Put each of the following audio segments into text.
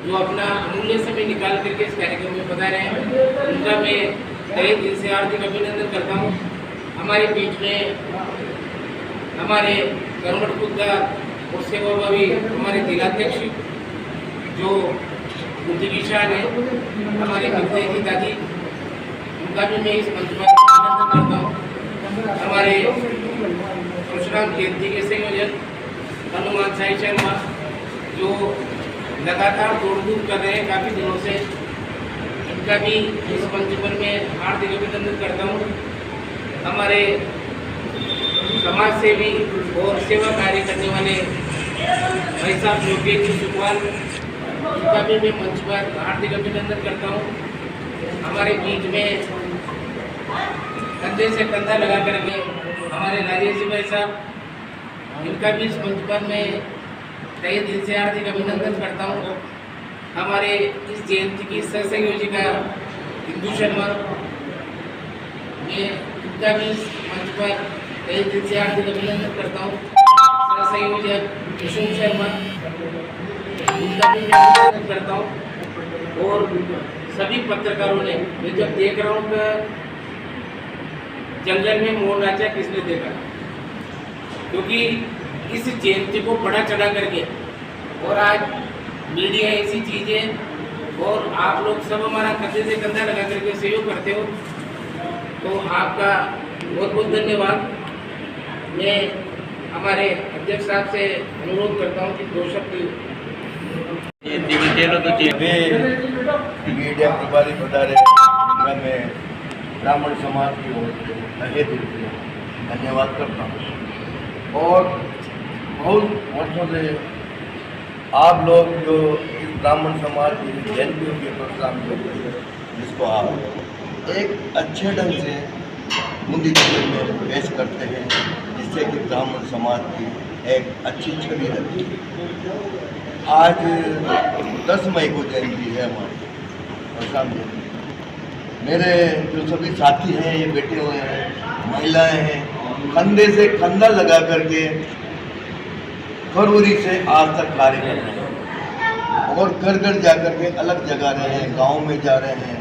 जो अपना अमूल्य समय निकाल करके इस कार्यक्रम में पधारे हैं, उनका मैं तहे दिल से हार्दिक अभिनंदन करता हूँ। हमारे बीच में हमारे कर्मठ पुत्र और सेवाभावी हमारे जिलाध्यक्ष जो बुद्धि किसान है, हमारे मित्र की दादी, उनका भी मैं इस मंच पर अभिनंदन करता हूँ। हमारे परशुराम जयंती के संयोजक हनुमान साई शर्मा जो लगातार दौड़ धूप कर रहे हैं काफ़ी दिनों से, इनका भी इस मंच पर मैं हार्दिक अभिनंदन करता हूँ। हमारे समाज सेवी और सेवा कार्य करने वाले भाई साहब योगेश सुखवाल, उनका भी मैं मंच पर हार्दिक अभिनंदन करता हूँ। हमारे बीच में कंधे से कंधा लगा करके हमारे राजेश जी भाई साहब, इनका भी इस मंच पर मैं तहे दिल से हार्दिक अभिनंदन करता हूँ। हमारे इस जयंती की सह संयोजिका इंदु शर्मा, मैं इनका भी इस मंच पर तहे दिल से हार्दिक अभिनंदन करता हूँ। सह संयोजक कुसुम शर्मा, इनका भी मैं अभिनंदन करता हूँ। और सभी पत्रकारों ने, मैं जब देख रहा हूँ कि जंगल में मोर नाचा किसने देखा, क्योंकि इस जयंती को बड़ा चढ़ा करके, और आज मीडिया ऐसी चीज़ है और आप लोग सब हमारा कंधे से कंधा लगा करके सहयोग करते हो, तो आपका बहुत बहुत धन्यवाद। मैं हमारे अध्यक्ष साहब से अनुरोध करता हूँ कि दो शब्द मीडिया प्रभारी पधारे, उनका मैं ब्राह्मण समाज की ओर से तहे दिल से धन्यवाद करता हूँ। और बहुत वर्षों से आप लोग जो इस ब्राह्मण समाज की जयंतियों के प्रोग्राम करते हैं, जिसको आप एक अच्छे ढंग से मुंदी में पेश करते हैं, जिससे कि ब्राह्मण समाज की एक अच्छी छवि रहती है। आज 10 मई को जयंती है हमारी परशुराम जयंती। मेरे जो सभी साथी हैं, ये बैठे हुए हैं, महिलाएं हैं, कंधे से कंधा लगा करके फरवरी से आज तक कार्य कर रहे हैं और घर घर जा कर के अलग जगह रहे हैं, गाँव में जा रहे हैं,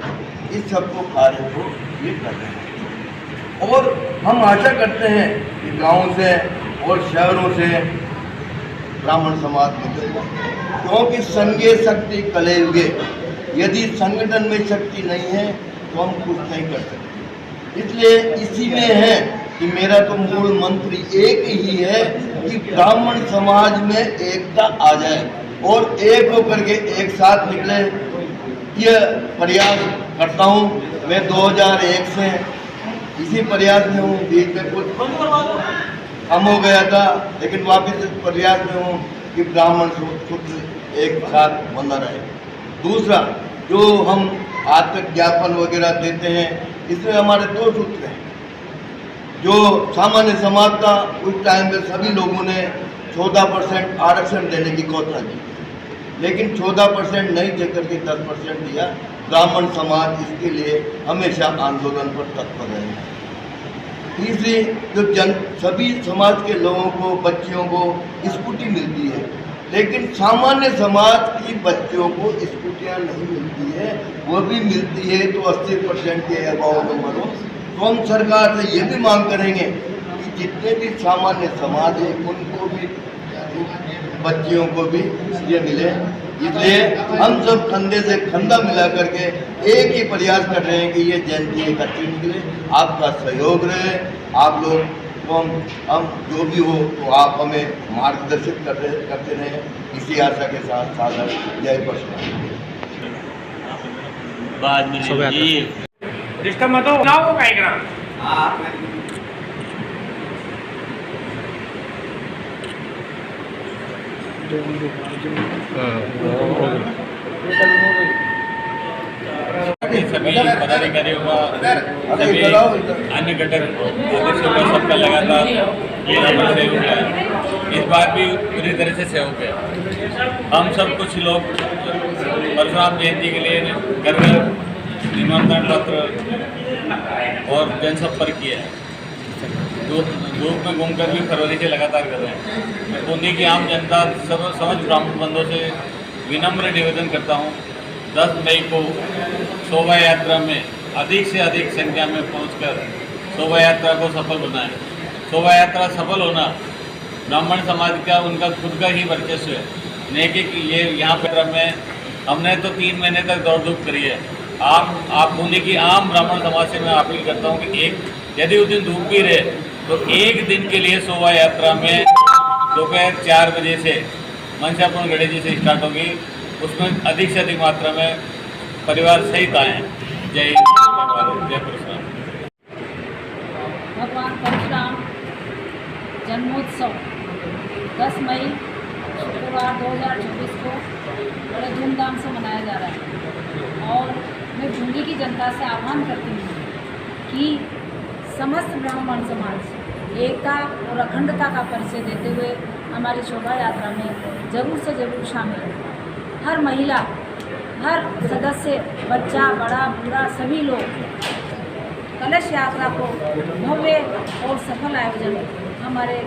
इस सबको कार्य को ये कर रहे हैं। और हम आशा करते हैं कि गाँव से और शहरों से ब्राह्मण समाज निकल, क्योंकि संघे शक्ति कले युगे, यदि संगठन में शक्ति नहीं है तो हम कुछ नहीं कर सकते। इसलिए इसी में है कि मेरा तो मूल मंत्र एक ही है कि ब्राह्मण समाज में एकता आ जाए और एक होकर के एक साथ निकले। यह प्रयास करता हूँ। मैं 2001 से इसी प्रयास में हूँ। बीच में कुछ कम हो गया था, लेकिन वापस इस प्रयास में हूँ कि ब्राह्मण सूत्र एक साथ बना रहे। दूसरा, जो हम आज तक ज्ञापन वगैरह देते हैं, इसमें हमारे 2 सूत्र हैं। जो सामान्य समाज था, उस टाइम में सभी लोगों ने 14% आरक्षण देने की घोषणा की, लेकिन 14% नहीं देकर के 10% दिया। ब्राह्मण समाज इसके लिए हमेशा आंदोलन पर तत्पर रहे। तीसरी, जो सभी समाज के लोगों को, बच्चियों को स्कूटी मिलती है, लेकिन सामान्य समाज की बच्चों को स्कूटियाँ नहीं मिलती है, वो भी मिलती है तो 80% के अभाव नंबर हो। तो हम सरकार से ये भी मांग करेंगे कि जितने भी सामान्य समाज है उनको भी, बच्चियों को भी ये मिले। इसलिए हम सब कंधे से कंधा मिला करके एक ही प्रयास कर रहे हैं कि ये जयंती एक अच्छी निकले। आपका सहयोग रहे, आप लोग तो हम जो भी हो तो आप हमें मार्गदर्शित करते रहें, इसी आशा के साथ सादर जय परशुराम। बाद में रिश्ता मत हो ना हो पाएगा। सभी पदाधिकारियों का, सभी अन्य घटक सदस्यों का, सबका लगातार ये नंबर सहयोग है। इस बार भी पूरी तरह से सहयोग है। हम सब कुछ लोग परशुराम जयंती के लिए घर घर निमंत्रण पत्र और जनसंपर्क किया है। धूप में घूमकर भी फरवरी से लगातार कर रहे हैं। बूंदी की आम जनता सब समझ ब्राह्मण बंधुओं से विनम्र निवेदन करता हूँ 10 मई को शोभा यात्रा में अधिक से अधिक संख्या में पहुंचकर शोभा यात्रा को सफल बनाएं। शोभा यात्रा सफल होना ब्राह्मण समाज का उनका खुद का ही वर्चस्व है, नेकी कि ये यहाँ पर में हमने तो 3 महीने तक दौड़ धूप करी है। आप बूंदी की आम ब्राह्मण समाज से मैं अपील करता हूँ कि यदि उस दिन धूप भी रहे तो एक दिन के लिए शोभा यात्रा में दोपहर 4 बजे से मनसापुर गणेश जी से स्टार्ट होगी, उसमें अधिक से अधिक मात्रा में परिवार सहित आएँ। जय हिंद, जय भारत, जय परशुराम। भगवान परशुराम जन्मोत्सव 10 मई शुक्रवार 2024 को बड़े धूमधाम से मनाया जा रहा है और मैं बूंदी की जनता से आह्वान करती हूँ कि समस्त ब्राह्मण समाज एकता और अखंडता का परिचय देते हुए हमारी शोभा यात्रा में जरूर से जरूर शामिल हो। हर महिला, हर सदस्य, बच्चा, बड़ा, बूढ़ा, सभी लोग कलश यात्रा को भव्य और सफल आयोजन हमारे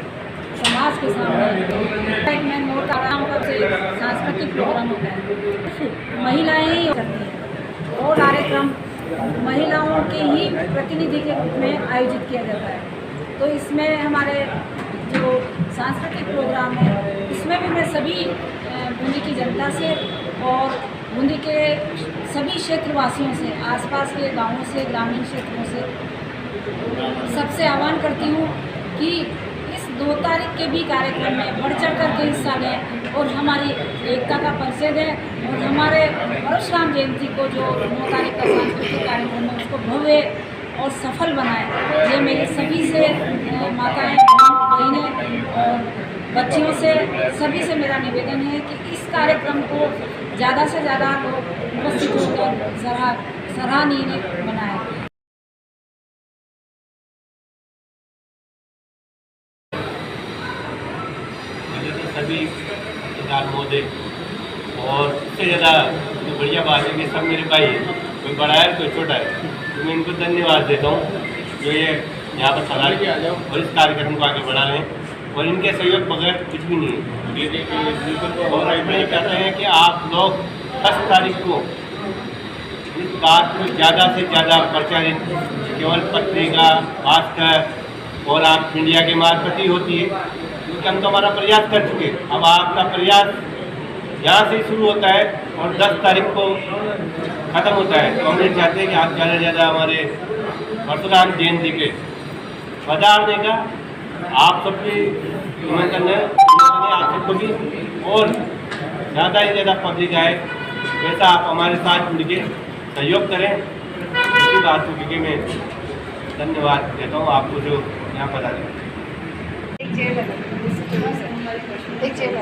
समाज के सामने में मोर का आराम से सांस्कृतिक प्रोग्राम होता है। महिलाएं ही करती हैं और कार्यक्रम महिलाओं के ही प्रतिनिधि के रूप में आयोजित किया जाता है। तो इसमें हमारे जो सांस्कृतिक प्रोग्राम है इसमें भी मैं सभी बूंदी की जनता से और बूंदी के सभी क्षेत्रवासियों से, आसपास के गांवों से, ग्रामीण क्षेत्रों से सबसे आह्वान करती हूँ कि इस 2 तारीख के भी कार्यक्रम में बढ़ चढ़ कर के हिस्सा लें और हमारी एकता का परिचय दें और हमारे परशुराम जयंती को जो 9 तारीख का सांस्कृतिक कार्यक्रम है उसको भव्य और सफल बनाएं। ये मेरी सभी से माताएं, बहनें और बच्चियों से सभी से मेरा निवेदन है कि इस कार्यक्रम को ज़्यादा से ज़्यादा लोग उपस्थित होकर सराहनीय बनाएं। सभी सरदार महोदय और सबसे ज़्यादा जो बढ़िया बात है कि सब मेरे भाई हैं, कोई बड़ा है कोई छोटा है, तो मैं इनको धन्यवाद देता हूँ जो ये यहाँ पर सलाह किया और इस कार्यक्रम को आगे बढ़ा रहे हैं और इनके सहयोग बगैर कुछ भी नहीं है। और मैं ये कहते हैं कि आप लोग 10 तारीख को इस बात को ज़्यादा से ज़्यादा प्रचारित केवल पत्रिका, भास्कर और आप मीडिया के मार्फत ही होती है, क्योंकि हम तो हमारा प्रयास कर चुके। अब आपका प्रयास यहाँ से शुरू होता है और 10 तारीख को ख़त्म होता है। तो हम ये चाहते हैं कि आप ज़्यादा से ज़्यादा हमारे परशुराम जयंती पे पधार देगा। आप सबकी निमंत्रण है, आप सबको भी, और ज़्यादा ही ज़्यादा पब्लिक आए, वैसा आप हमारे साथ जुड़ के सहयोग करें। इसी बात को क्योंकि मैं धन्यवाद देता हूँ आपको जो यहाँ पधारे। एक चेयर लगा, एक चेयर लगा।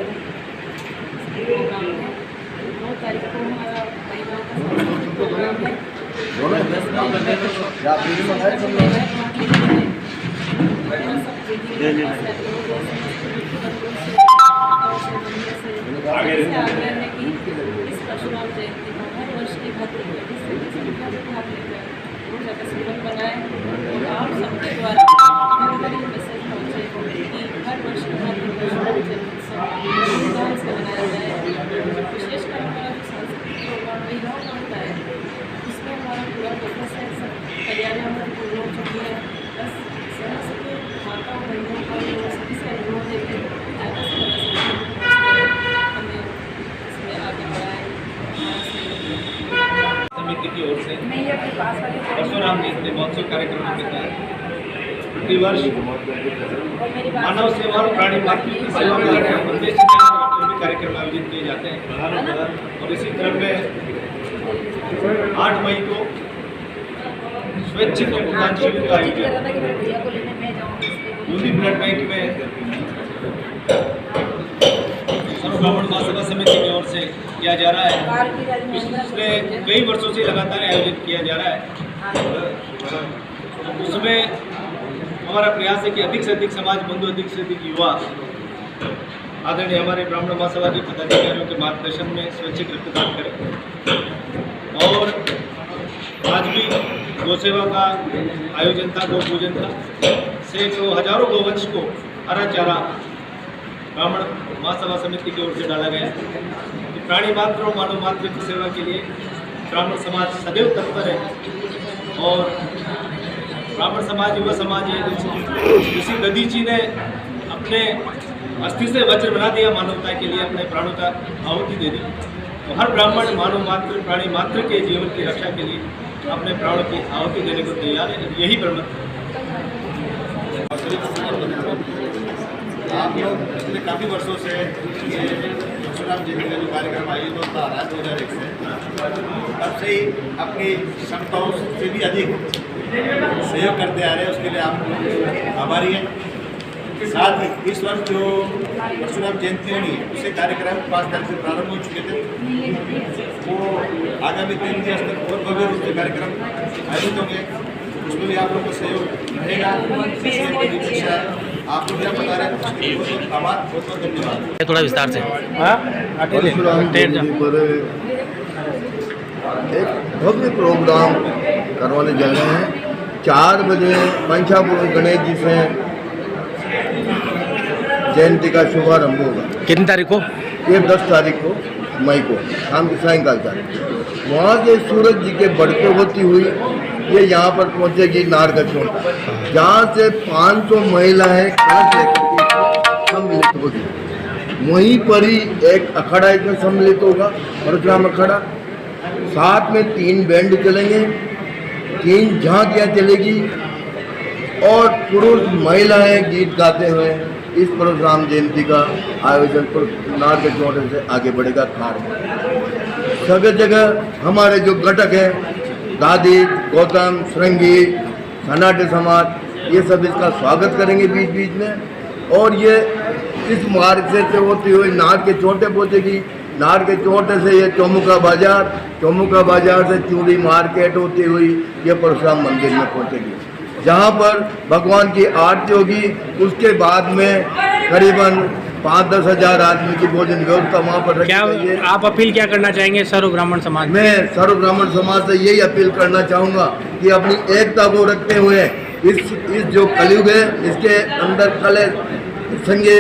9 तारीख को हमारा परिवार का सांस्कृतिक प्रोग्राम है। इस परशुराम जयंती को हर वर्ष की भांति भाग लेकर ऊर्जा का संबंध बनाए और आप सबके द्वारा हमारे मैसेज पहुँचे कि हर वर्ष की भांति परशुराम जयंती धूमधाम से मनाया जाए। विशेषकर हमारा जो सांस्कृतिक प्रोग्राम महिलाओं का होता है उसमें हमारा पूरा फोकस है। सब तैयारियाँ हमारी पूरी हो चुकी है। बस समस्त माताओं बहनों का सभी से अनुरोध है कि ज़्यादा से ज़्यादा हमें इसमें आगे बढ़ाएं। समिति की ओर से परशुराम जयंती महोत्सव कार्यक्रम के तहत प्रतिवर्ष मानव सेवा और प्राणी मातृ की सेवा करने का उद्देश्य से कार्यक्रम आयोजित किए जाते हैं। और इसी क्रम में 8 मई को स्वैच्छिक रक्तदान शिविर का आयोजन बूंदी ब्लड बैंक में ब्राह्मण महासभा समिति की ओर से किया जा रहा है। पिछले कई वर्षों से लगातार आयोजित किया जा रहा है। उसमें हमारा प्रयास है कि अधिक से अधिक समाज बंधु, अधिक से अधिक युवा आदरणीय हमारे ब्राह्मण महासभा के पदाधिकारियों के मार्गदर्शन में स्वैच्छिक रक्तदान करें। और आज भी गौ सेवा का आयोजन था, गौ पूजन था। सैकड़ों हजारों गौवंश को हरा चारा ब्राह्मण महासभा समिति की ओर से डाला गया। प्राणी मात्र और मानव मात्र की सेवा के लिए ब्राह्मण समाज सदैव तत्पर है। और ब्राह्मण समाज युवा समाज है, ऋषि दधी जी ने अपने अस्थि से वज्र बना दिया मानवता के लिए, अपने प्राणों का आहुति दे दी। तो हर ब्राह्मण मानव मात्र प्राणी मात्र के जीवन की रक्षा के लिए अपने प्राणों की आहुति देने को तैयार है। यही ब्रह्म आप लोग पिछले काफ़ी वर्षों से ये परशुराम जयंती का जो कार्यक्रम आयोजित होता आ रहा है 2001 से, तब से ही अपनी क्षमताओं से भी अधिक सहयोग करते आ रहे हैं, उसके लिए आप आभारी हैं। साथ ही इस वर्ष जो परशुराम जयंती होनी है उसके कार्यक्रम 5 तारीख से प्रारंभ हो चुके थे, वो आगामी 3 दिवस तक और भव्य रूप से कार्यक्रम आयोजित होंगे, उसमें भी आप लोगों को सहयोग रहेगा। आपको क्या बता रहे हैं, बहुत आभार, बहुत बहुत धन्यवाद। थोड़ा विस्तार से परशुराम जयंती पर एक भव्य प्रोग्राम करवाने जा रहे हैं। 4 बजे पंचापुर गणेश जी से जयंती का शुभारंभ होगा। कितनी तारीख को? ये 10 तारीख को मई को शाम की सायंकाल तक। वहाँ से सूरज जी के बढ़ते होती हुई ये यहाँ पर पहुँचेगी नारगछोड़, जहाँ से 500 महिलाएं कलश लेकर सम्मिलित होगी। वहीं पर ही एक अखाड़ा इसमें सम्मिलित होगा, परशुराम अखाड़ा। साथ में 3 बैंड चलेंगे, 3 झांकियाँ चलेगी और पुरुष महिलाएं गीत गाते हुए इस परशुराम जयंती का आयोजन पर नारगछोड़ से आगे बढ़ेगा। खाड़ सभी जगह हमारे जो घटक हैं, दादी, गौतम, श्रृंगी, सनाटे समाज, ये सब इसका स्वागत करेंगे बीच बीच में। और ये इस मार्ग से होती हुई नार के चोटे पहुँचेगी। नार के चोटे से ये चौमुखा बाजार, चौमुखा बाजार से चूड़ी मार्केट होती हुई ये परशुराम मंदिर में पहुँचेगी, जहाँ पर भगवान की आरती होगी। उसके बाद में करीबन 5-10 हज़ार आदमी की भोजन व्यवस्था वहाँ पर रखी गई है। आप अपील क्या करना चाहेंगे सर्व ब्राह्मण समाज? मैं सर्व ब्राह्मण समाज से यही अपील करना चाहूँगा कि अपनी एकता को रखते हुए इस जो कलयुग है इसके अंदर कले संगे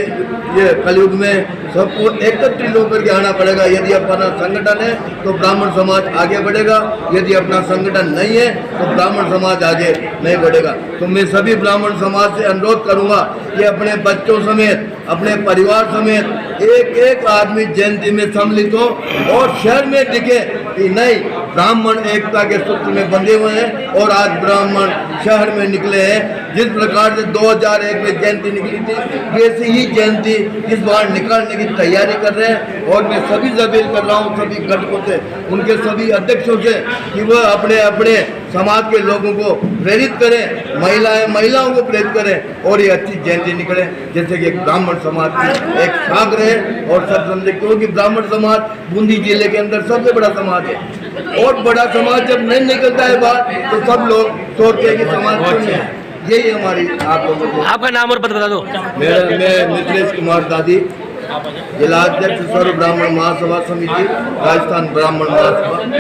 ये कलयुग में सबको एकत्रित होकर के आना पड़ेगा। यदि अपना संगठन है तो ब्राह्मण समाज आगे बढ़ेगा, यदि अपना संगठन नहीं है तो ब्राह्मण समाज आगे नहीं बढ़ेगा। तो मैं सभी ब्राह्मण समाज से अनुरोध करूंगा कि अपने बच्चों समेत, अपने परिवार समेत एक एक आदमी जयंती में सम्मिलित हो और शहर में दिखे कि नहीं, ब्राह्मण एकता के सूत्र में बंधे हुए हैं और आज ब्राह्मण शहर में निकले हैं। जिस प्रकार से 2001 में जयंती निकली थी, वैसी ही जयंती इस बार निकालने की तैयारी कर रहे हैं। और मैं सभी से अपील कर रहा हूँ, सभी घटकों से, उनके सभी अध्यक्षों से, कि वह अपने अपने समाज के लोगों को प्रेरित करें, महिलाओं को प्रेरित करें और ये अच्छी जयंती निकले, जैसे कि एक ब्राह्मण समाज की एक शाख रहे और सब समझे। क्योंकि ब्राह्मण समाज बूंदी जिले के अंदर सबसे बड़ा समाज है और बड़ा समाज जब नहीं निकलता है बाहर तो सब लोग सोचते हैं कि समाज क्यों नहीं है। यही हमारी आप लोगों को। आपका नाम और पद बता दो। मैं मिथिलेश कुमार दादी, जिला अध्यक्ष सर्व ब्राह्मण महासभा समिति, राजस्थान ब्राह्मण महासभा।